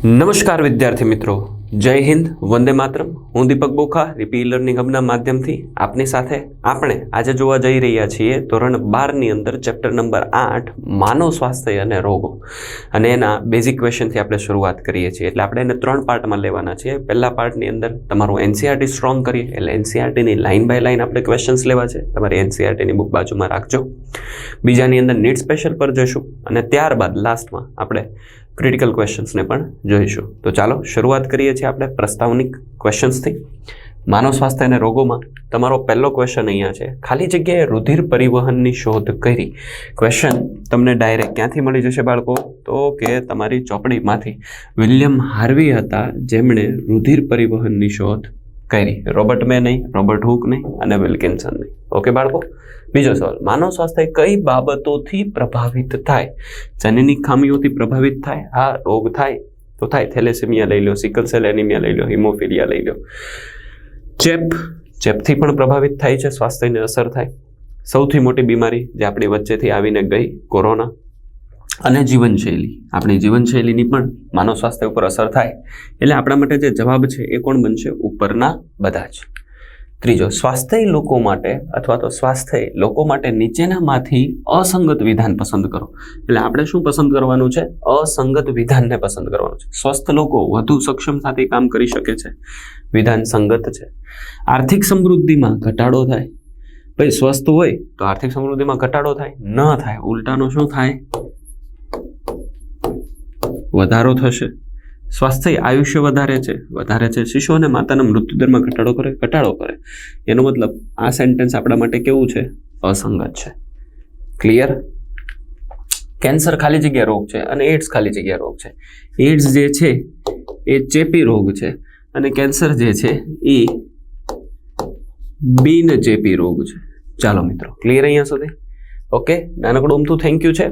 નમસ્કાર વિદ્યાર્થી મિત્રો, જય હિન્દ, વંદે માતરમ. હું દીપક બોખા રીપી લર્નિંગ હબના માધ્યમથી આપની સાથે આપણે આજે જોવા જઈ રહ્યા છીએ ધોરણ 12ની અંદર ચેપ્ટર નંબર 8 માનવ સ્વાસ્થ્ય અને રોગો, અને એના બેઝિક ક્વેશ્ચનથી આપણે શરૂઆત કરીએ છીએ. એટલે આપણે એને 3 પાર્ટમાં લેવાના છીએ. પહેલા પાર્ટની અંદર તમારું એનસીઆરટી સ્ટ્રોંગ કરીએ, એટલે એનસીઆરટીની લાઇન બાય લાઇન આપણે ક્વેશ્ચન્સ લેવા છે. તમારી એનસીઆરટીની બુક બાજુમાં રાખજો. બીજાની અંદર નીટ સ્પેશિયલ પર જઈશું અને ત્યારબાદ લાસ્ટમાં આપણે ક્રિટિકલ ક્વેશ્ચન્સને પણ જોઈશું. તો ચાલો શરૂઆત કરીએ છીએ આપણે પ્રસ્તાવનિક ક્વેશ્ચન્સથી. માનવ સ્વાસ્થ્ય અને રોગોમાં તમારો પહેલો ક્વેશ્ચન અહીંયા છે, ખાલી જગ્યાએ રુધિર પરિવહનની શોધ કરી. ક્વેશ્ચન તમને ડાયરેક્ટ ક્યાંથી મળી જશે બાળકો? તો કે તમારી ચોપડીમાંથી. વિલિયમ હાર્વી હતા જેમણે રુધિર પરિવહનની શોધ કરી. રોબર્ટ મે નહીં, રોબર્ટ હુક નહીં અને વિલ્કિન્સન નહીં. ઓકે બાળકો. બીજો સવાલ, માનવ સ્વાસ્થ્ય કઈ બાબતોથી પ્રભાવિત થાય? જનની ખામીઓથી પ્રભાવિત થાય? હા, રોગ થાય તો થાય. થેલેસેમિયા લઈ લો, સિકલ સેલ એનિમિયા લઈ લો, હિમોફિલિયા લઈ લો. ચેપથી પણ પ્રભાવિત થાય છે, સ્વાસ્થ્યને અસર થાય. સૌથી મોટી બીમારી જે આપણી વચ્ચેથી આવીને ગઈ, કોરોના. અને જીવનશૈલી, આપણી જીવનશૈલીની પણ માનવ સ્વાસ્થ્ય ઉપર અસર થાય. એટલે આપણા માટે જે જવાબ છે એ કોણ બનશે? ઉપરના બધા જ. ત્રીજો, સ્વાસ્થ્ય લોકો માટે અથવા તો સ્વાસ્થ્ય લોકો માટે નીચેનામાંથી અસંગત વિધાન પસંદ કરો. એટલે આપણે શું પસંદ કરવાનું છે? અસંગત વિધાનને પસંદ કરવાનું છે. સ્વસ્થ લોકો વધુ સક્ષમ સાથે કામ કરી શકે છે, વિધાન સંગત છે. આર્થિક સમૃદ્ધિમાં ઘટાડો થાય. ભાઈ સ્વસ્થ હોય તો આર્થિક સમૃદ્ધિમાં ઘટાડો થાય? ન થાય, ઉલટાનો શું થાય? વધારો થશે. સ્વાસ્થ્ય આયુષ્ય વધારે છે. શિશુ અને માતાના મૃત્યુદરમાં ઘટાડો કરે. એનો મતલબ આ સેન્ટેન્સ આપણા માટે કેવું છે? અસંગત છે. ક્લિયર? કેન્સર ખાલી જગ્યા રોગ છે અને એડ્સ ખાલી જગ્યા રોગ છે. એડ્સ જે છે એ ચેપી રોગ છે અને કેન્સર જે છે એ બિન ચેપી રોગ છે. ચાલો મિત્રો, ક્લિયર અહીંયા સુધી? ઓકે, નાનકડું અમથું થેન્ક યુ છે.